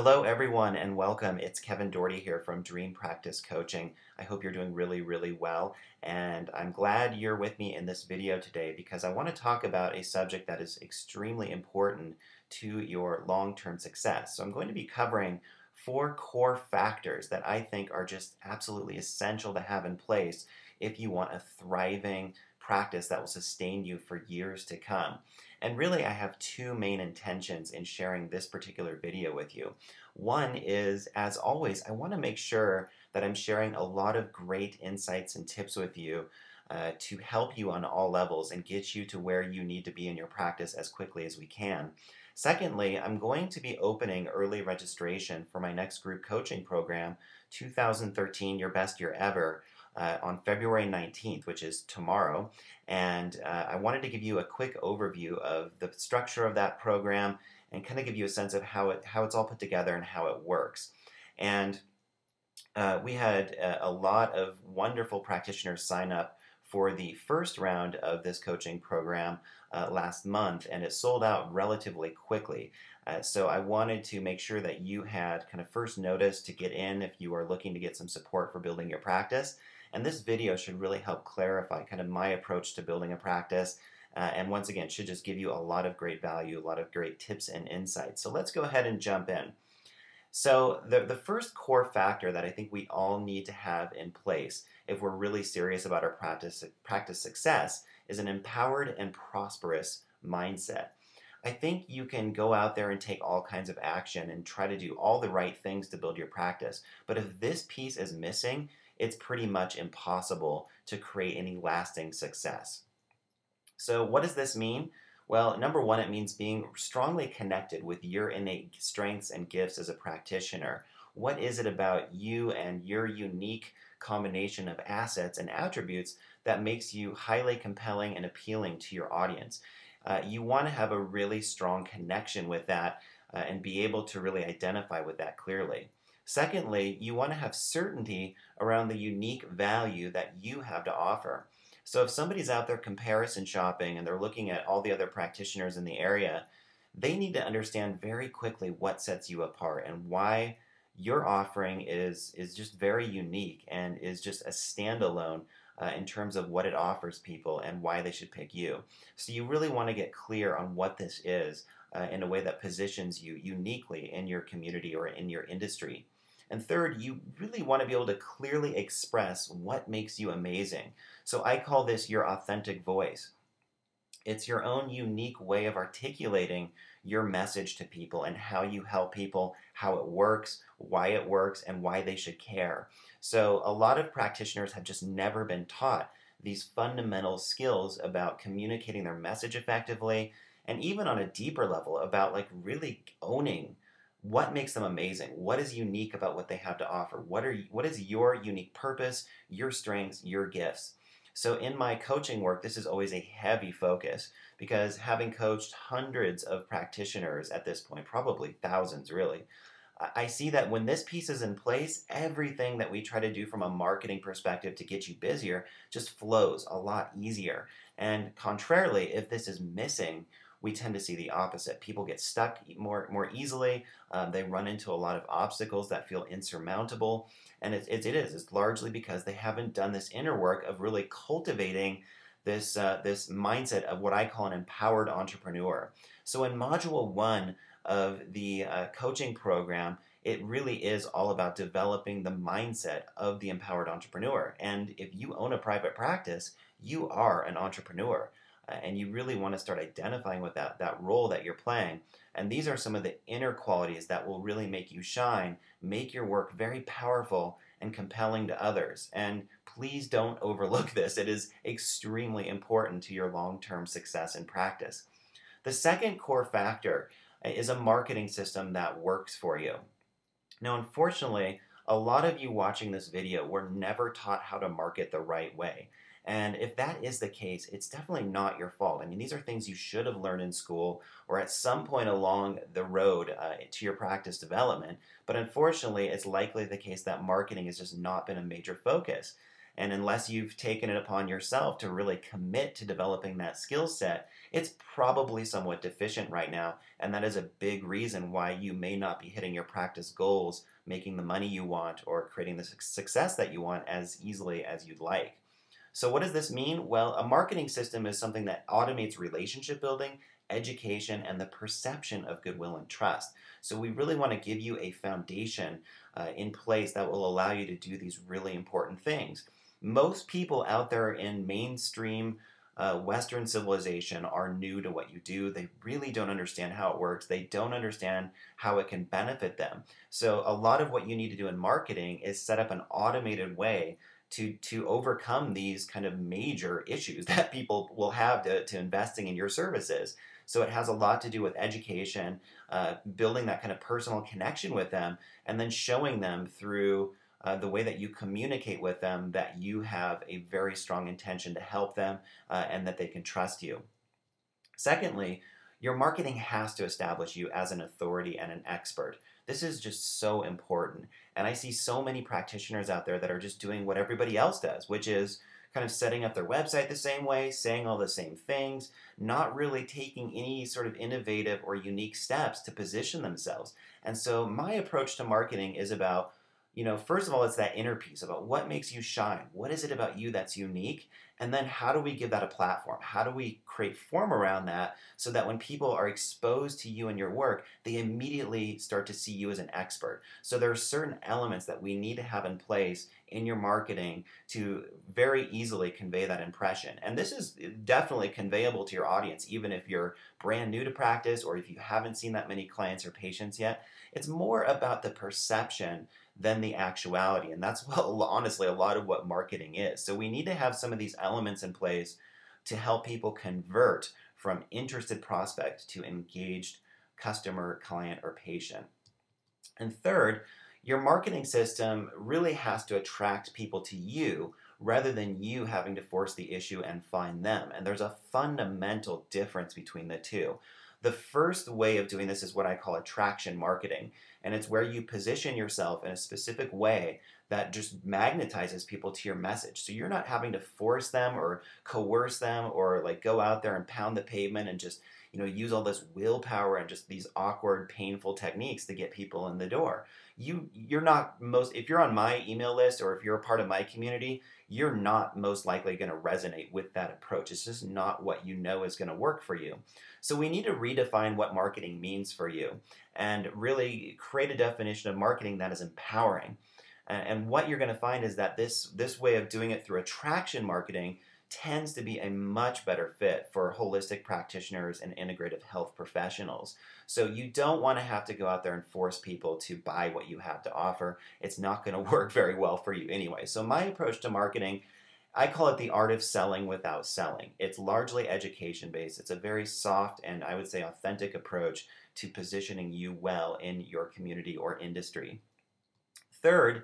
Hello, everyone, and welcome. It's Kevin Doherty here from Dream Practice Coaching. I hope you're doing really well, and I'm glad you're with me in this video today because I want to talk about a subject that is extremely important to your long-term success. So I'm going to be covering 4 core factors that I think are just absolutely essential to have in place if you want a thriving practice that will sustain you for years to come. And really, I have 2 main intentions in sharing this particular video with you. One is, as always, I want to make sure that I'm sharing a lot of great insights and tips with you to help you on all levels and get you to where you need to be in your practice as quickly as we can. Secondly, I'm going to be opening early registration for my next group coaching program, 2013 Your Best Year Ever, on February 19th, which is tomorrow. And I wanted to give you a quick overview of the structure of that program and kind of give you a sense of how it's all put together and how it works. And we had a lot of wonderful practitioners sign up for the first round of this coaching program last month, and it sold out relatively quickly. So I wanted to make sure that you had kind of first notice to get in if you are looking to get some support for building your practice. And this video should really help clarify kind of my approach to building a practice. And once again, should just give you a lot of great value, a lot of great tips and insights. So let's go ahead and jump in. So the first core factor that I think we all need to have in place if we're really serious about our practice success is an empowered and prosperous mindset. I think you can go out there and take all kinds of action and try to do all the right things to build your practice. But if this piece is missing, it's pretty much impossible to create any lasting success. So what does this mean? Well, number one, it means being strongly connected with your innate strengths and gifts as a practitioner. What is it about you and your unique combination of assets and attributes that makes you highly compelling and appealing to your audience? You want to have a really strong connection with that and be able to really identify with that clearly. Secondly, you want to have certainty around the unique value that you have to offer. So if somebody's out there comparison shopping and they're looking at all the other practitioners in the area, they need to understand very quickly what sets you apart and why your offering is just very unique and is just a standalone in terms of what it offers people and why they should pick you. So you really want to get clear on what this is in a way that positions you uniquely in your community or in your industry. And third, you really want to be able to clearly express what makes you amazing. So I call this your authentic voice. It's your own unique way of articulating your message to people and how you help people, how it works, and why they should care. So a lot of practitioners have just never been taught these fundamental skills about communicating their message effectively, and even on a deeper level about like really owning what makes them amazing, what is unique about what they have to offer, what is your unique purpose, your strengths, your gifts. So in my coaching work, this is always a heavy focus because having coached hundreds of practitioners at this point, probably thousands really, I see that when this piece is in place, everything that we try to do from a marketing perspective to get you busier just flows a lot easier. And contrarily, if this is missing, we tend to see the opposite. People get stuck more easily. They run into a lot of obstacles that feel insurmountable. And it's largely because they haven't done this inner work of really cultivating this mindset of what I call an empowered entrepreneur. So in Module 1 of the coaching program, it really is all about developing the mindset of the empowered entrepreneur. And if you own a private practice, you are an entrepreneur. And you really want to start identifying with that role that you're playing. And these are some of the inner qualities that will really make you shine, make your work very powerful and compelling to others. And please don't overlook this. It is extremely important to your long-term success in practice. The second core factor is a marketing system that works for you. Now, unfortunately, a lot of you watching this video were never taught how to market the right way. And if that is the case, it's definitely not your fault. I mean, these are things you should have learned in school or at some point along the road to your practice development. But unfortunately, it's likely the case that marketing has just not been a major focus. And unless you've taken it upon yourself to really commit to developing that skill set, it's probably somewhat deficient right now. And that is a big reason why you may not be hitting your practice goals, making the money you want, or creating the success that you want as easily as you'd like. So what does this mean? Well, a marketing system is something that automates relationship building, education, and the perception of goodwill and trust. So we really want to give you a foundation in place that will allow you to do these really important things. Most people out there in mainstream Western civilization are new to what you do. They really don't understand how it works. They don't understand how it can benefit them. So a lot of what you need to do in marketing is set up an automated way to overcome these kind of major issues that people will have to investing in your services. So it has a lot to do with education, building that kind of personal connection with them, and then showing them through the way that you communicate with them that you have a very strong intention to help them and that they can trust you. Secondly, your marketing has to establish you as an authority and an expert. This is just so important. And I see so many practitioners out there that are just doing what everybody else does, which is kind of setting up their website the same way, saying all the same things, not really taking any sort of innovative or unique steps to position themselves. And so my approach to marketing is about, first of all, it's that inner piece about what makes you shine. What is it about you that's unique? And then how do we give that a platform? How do we create form around that so that when people are exposed to you and your work, they immediately start to see you as an expert? So there are certain elements that we need to have in place in your marketing to very easily convey that impression. And this is definitely conveyable to your audience, even if you're brand new to practice or if you haven't seen that many clients or patients yet. It's more about the perception than the actuality. And that's, well, honestly, a lot of what marketing is. So we need to have some of these elements in place to help people convert from interested prospect to engaged customer, client, or patient. And third, your marketing system really has to attract people to you rather than you having to force the issue and find them. And there's a fundamental difference between the two. The first way of doing this is what I call attraction marketing, and it's where you position yourself in a specific way that just magnetizes people to your message. So you're not having to force them or coerce them or like go out there and pound the pavement and just use all this willpower and just these awkward, painful techniques to get people in the door. You're not most, if you're on my email list or if you're a part of my community, you're not most likely going to resonate with that approach. It's just not what you know is going to work for you. So we need to redefine what marketing means for you and really create a definition of marketing that is empowering. And what you're going to find is that this way of doing it through attraction marketing tends to be a much better fit for holistic practitioners and integrative health professionals. So you don't want to have to go out there and force people to buy what you have to offer. It's not going to work very well for you anyway. So my approach to marketing, I call it the art of selling without selling. It's largely education based. It's a very soft and I would say authentic approach to positioning you well in your community or industry. Third,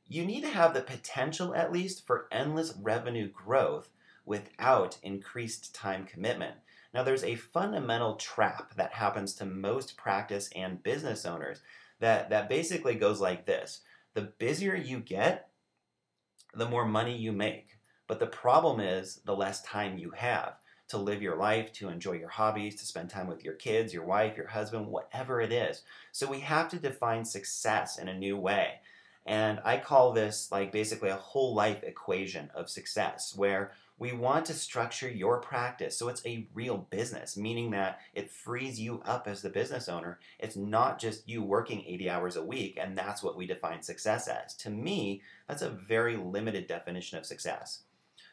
you need to have the potential at least for endless revenue growth without increased time commitment. Now there's a fundamental trap that happens to most practice and business owners that basically goes like this. The busier you get, the more money you make. But the problem is the less time you have to live your life, to enjoy your hobbies, to spend time with your kids, your wife, your husband, whatever it is. So we have to define success in a new way. And I call this like basically a whole life equation of success where we want to structure your practice so it's a real business, meaning that it frees you up as the business owner. It's not just you working 80 hours a week and that's what we define success as. To me, that's a very limited definition of success.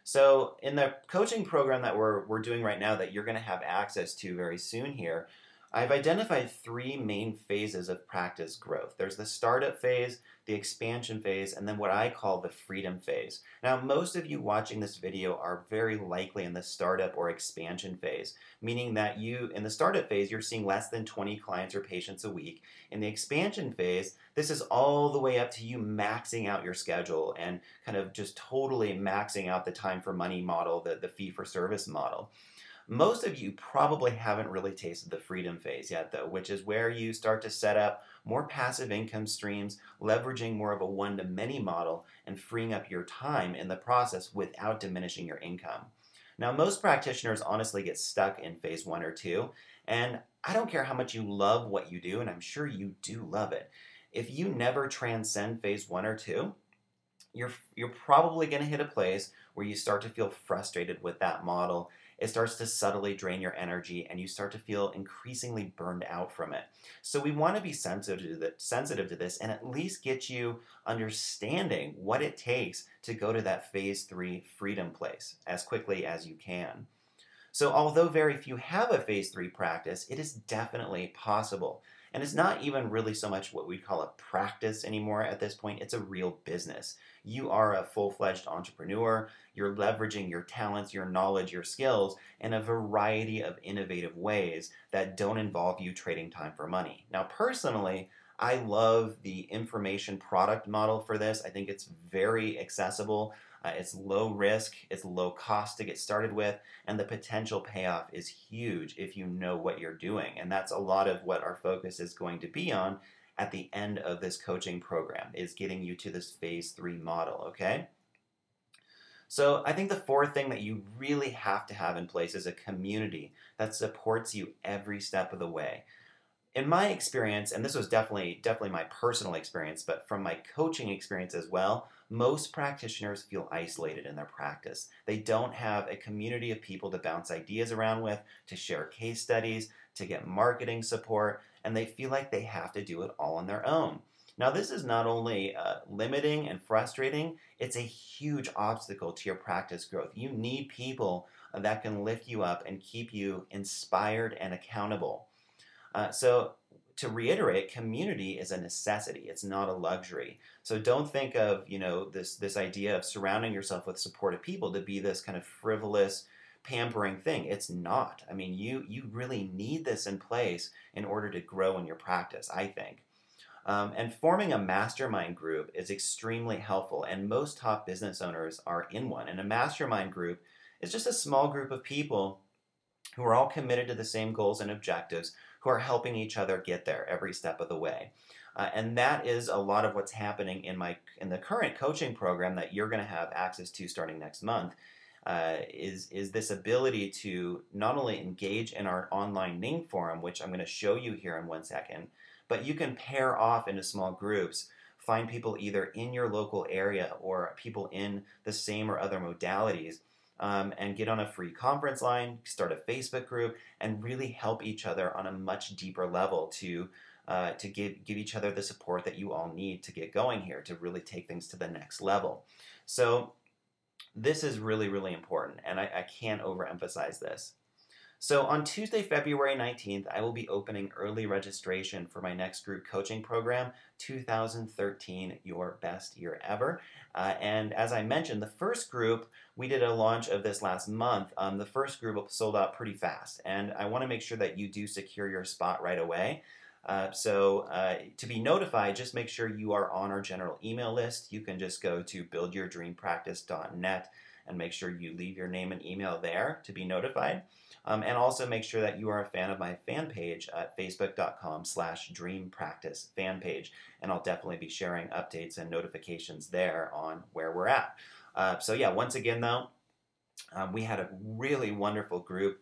So in the coaching program that we're doing right now that you're going to have access to very soon here, I've identified three main phases of practice growth. There's the startup phase, the expansion phase, and then what I call the freedom phase. Now, most of you watching this video are very likely in the startup or expansion phase, meaning that in the startup phase, you're seeing less than 20 clients or patients a week. In the expansion phase, this is all the way up to you maxing out your schedule and kind of just totally maxing out the time for money model, the fee for service model. Most of you probably haven't really tasted the freedom phase yet, though, which is where you start to set up more passive income streams, leveraging more of a one-to-many model, and freeing up your time in the process without diminishing your income. Now, most practitioners honestly get stuck in phase 1 or 2, and I don't care how much you love what you do, and I'm sure you do love it. If you never transcend phase 1 or 2, you're probably going to hit a place where you start to feel frustrated with that model. It starts to subtly drain your energy, and you start to feel increasingly burned out from it. So we want to be sensitive to this and at least get you understanding what it takes to go to that phase 3 freedom place as quickly as you can. So although very few have a phase 3 practice, it is definitely possible. And it's not even really so much what we'd call a practice anymore at this point. It's a real business. You are a full-fledged entrepreneur. You're leveraging your talents, your knowledge, your skills in a variety of innovative ways that don't involve you trading time for money. Now, personally, I love the information product model for this. I think it's very accessible. It's low risk, it's low cost to get started with, and the potential payoff is huge if you know what you're doing. And that's a lot of what our focus is going to be on at the end of this coaching program, is getting you to this phase 3 model, okay? So I think the fourth thing that you really have to have in place is a community that supports you every step of the way. In my experience, and this was definitely my personal experience, but from my coaching experience as well, most practitioners feel isolated in their practice. They don't have a community of people to bounce ideas around with, to share case studies, to get marketing support, and they feel like they have to do it all on their own. Now, this is not only limiting and frustrating, it's a huge obstacle to your practice growth. You need people that can lift you up and keep you inspired and accountable. So to reiterate, community is a necessity. It's not a luxury. So don't think of, this idea of surrounding yourself with supportive people to be this kind of frivolous, pampering thing. It's not. I mean, you really need this in place in order to grow in your practice, I think. And forming a mastermind group is extremely helpful, and most top business owners are in one. And a mastermind group is just a small group of people who are all committed to the same goals and objectives, who are helping each other get there every step of the way. And that is a lot of what's happening in the current coaching program that you're going to have access to starting next month. Is this ability to not only engage in our online Ning forum, which I'm going to show you here in 1 second, but you can pair off into small groups, find people either in your local area or people in the same or other modalities, and get on a free conference line, start a Facebook group, and really help each other on a much deeper level to give each other the support that you all need to get going here, to really take things to the next level. So this is really, really important, and I can't overemphasize this. So on Tuesday, February 19th, I will be opening early registration for my next group coaching program, 2013, Your Best Year Ever. And as I mentioned, the first group, we did a launch of this last month. The first group sold out pretty fast, and I want to make sure that you do secure your spot right away. So to be notified, just make sure you are on our general email list. You can just go to buildyourdreampractice.net and make sure you leave your name and email there to be notified. And also make sure that you are a fan of my fan page at facebook.com/dreampractice fan page. And I'll definitely be sharing updates and notifications there on where we're at. So yeah, once again though, we had a really wonderful group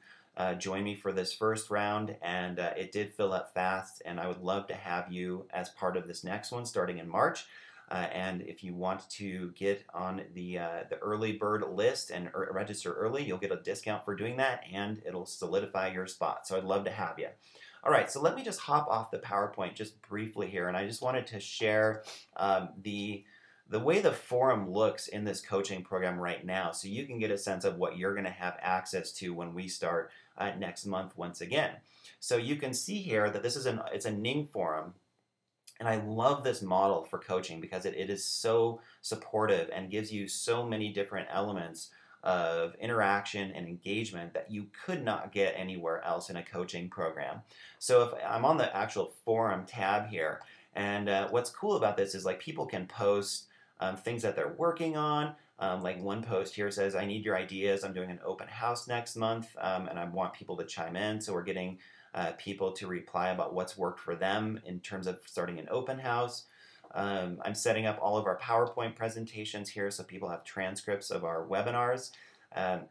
join me for this first round, and it did fill up fast, and I would love to have you as part of this next one starting in March. And if you want to get on the early bird list and register early, you'll get a discount for doing that, and it'll solidify your spot. So I'd love to have you. All right, so let me just hop off the PowerPoint just briefly here, and I just wanted to share the way the forum looks in this coaching program right now, so you can get a sense of what you're going to have access to when we start next month once again. So you can see here that this is it's a Ning forum. And I love this model for coaching because it is so supportive and gives you so many different elements of interaction and engagement that you could not get anywhere else in a coaching program. So if I'm on the actual forum tab here, and what's cool about this is like people can post things that they're working on. Like one post here says, I need your ideas. I'm doing an open house next month, and I want people to chime in. So we're getting people to reply about what's worked for them in terms of starting an open house. I'm setting up all of our PowerPoint presentations here so people have transcripts of our webinars. Um,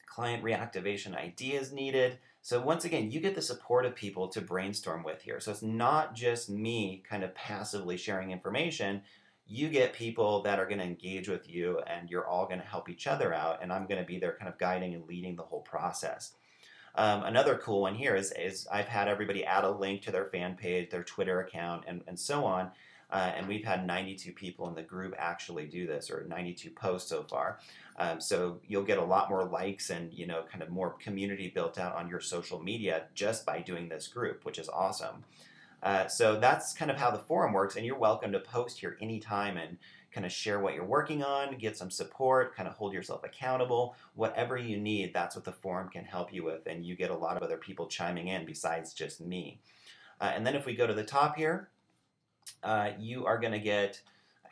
Client reactivation ideas needed. So once again, you get the support of people to brainstorm with here. So it's not just me kind of passively sharing information. You get people that are going to engage with you, and you're all going to help each other out, and I'm going to be there kind of guiding and leading the whole process. Another cool one here is I've had everybody add a link to their fan page, their Twitter account, and so on. And we've had 92 people in the group actually do this, or 92 posts so far. So you'll get a lot more likes and kind of more community built out on your social media just by doing this group, which is awesome. So that's kind of how the forum works, and you're welcome to post here anytime and kind of share what you're working on, get some support, kind of hold yourself accountable. Whatever you need, that's what the forum can help you with, and you get a lot of other people chiming in besides just me. And then if we go to the top here, you are going to get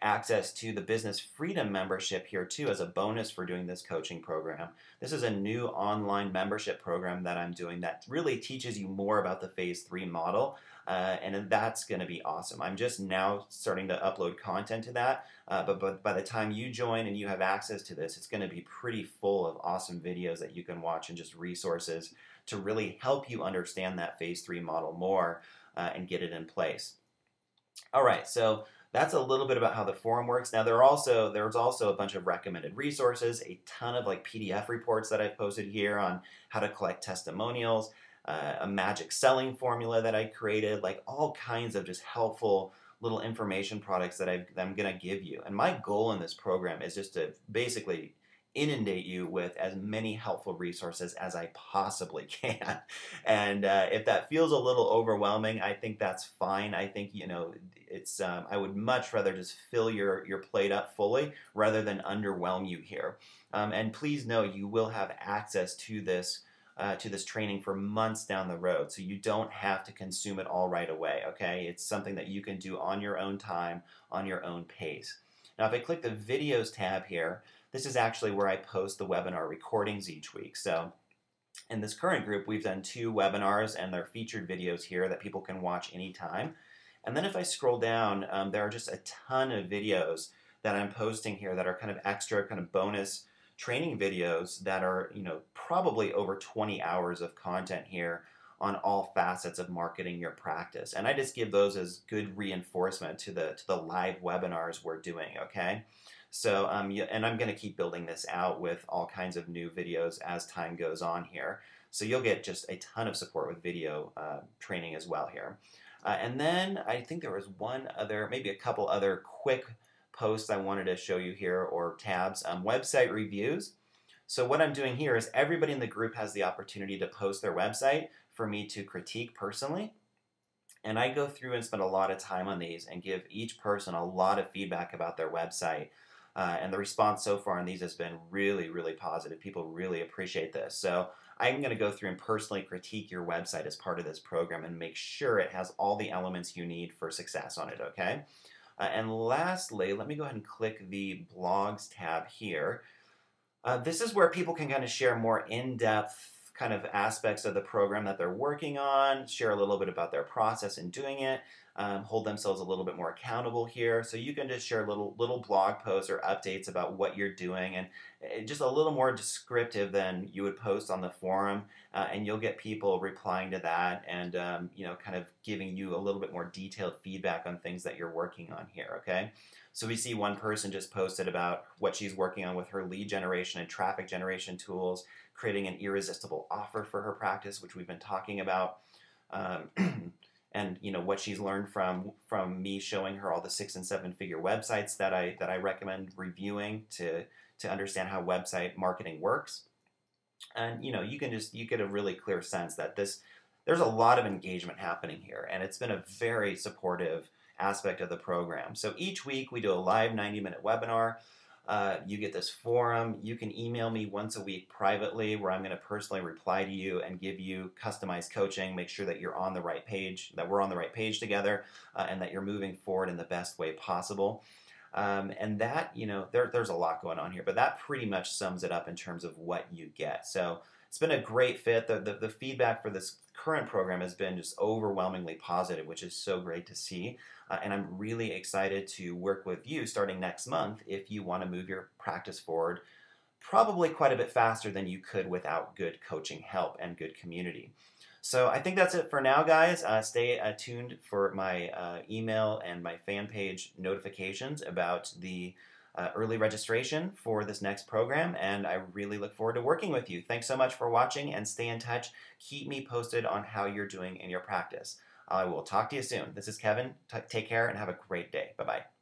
access to the Business Freedom membership here too as a bonus for doing this coaching program. This is a new online membership program that I'm doing that really teaches you more about the Phase 3 model, and that's going to be awesome. I'm just now starting to upload content to that, but by the time you join and you have access to this, it's going to be pretty full of awesome videos that you can watch and just resources to really help you understand that Phase 3 model more and get it in place. All right, so that's a little bit about how the forum works. Now there's also a bunch of recommended resources, a ton of like PDF reports that I've posted here on how to collect testimonials, a magic selling formula that I created, like all kinds of just helpful little information products that I'm going to give you. And my goal in this program is just to basically inundate you with as many helpful resources as I possibly can. And if that feels a little overwhelming, I think that's fine. I think, it's I would much rather just fill your plate up fully rather than underwhelm you here. And please know you will have access to this training for months down the road, so you don't have to consume it all right away, okay? It's something that you can do on your own time, on your own pace. Now if I click the videos tab here, this is actually where I post the webinar recordings each week. So in this current group, we've done 2 webinars, and they're featured videos here that people can watch anytime. And then if I scroll down, there are just a ton of videos that I'm posting here that are kind of extra, kind of bonus training videos that are, probably over 20 hours of content here on all facets of marketing your practice. And I just give those as good reinforcement to the live webinars we're doing, okay? So, and I'm going to keep building this out with all kinds of new videos as time goes on here. So you'll get just a ton of support with video training as well here. And then I think there was maybe a couple other quick posts I wanted to show you here, or tabs. Website reviews. So what I'm doing here is everybody in the group has the opportunity to post their website for me to critique personally. And I go through and spend a lot of time on these and give each person a lot of feedback about their website. And the response so far on these has been really, really positive. People really appreciate this. So I'm going to go through and personally critique your website as part of this program and make sure it has all the elements you need for success on it, okay? And lastly, let me go ahead and click the blogs tab here. This is where people can kind of share more in-depth kind of aspects of the program that they're working on, share a little bit about their process in doing it, hold themselves a little bit more accountable here. So you can just share little blog posts or updates about what you're doing, and just a little more descriptive than you would post on the forum, and you'll get people replying to that and kind of giving you a little bit more detailed feedback on things that you're working on here, okay? So we see one person just posted about what she's working on with her lead generation and traffic generation tools, creating an irresistible offer for her practice, which we've been talking about, and what she's learned from me showing her all the 6- and 7-figure websites that I recommend reviewing to understand how website marketing works. And you get a really clear sense that there's a lot of engagement happening here, and it's been a very supportive aspect of the program. So each week we do a live 90-minute webinar. You get this forum. You can email me once a week privately, where I'm going to personally reply to you and give you customized coaching, make sure that you're on the right page, that we're on the right page together, and that you're moving forward in the best way possible. And that, there's a lot going on here, but that pretty much sums it up in terms of what you get. So it's been a great fit. The feedback for this current program has been just overwhelmingly positive, which is so great to see. And I'm really excited to work with you starting next month if you want to move your practice forward probably quite a bit faster than you could without good coaching help and good community. So I think that's it for now, guys. Stay tuned for my email and my fan page notifications about the early registration for this next program, and I really look forward to working with you. Thanks so much for watching, and stay in touch. Keep me posted on how you're doing in your practice. I will talk to you soon. This is Kevin. Take care and have a great day. Bye-bye.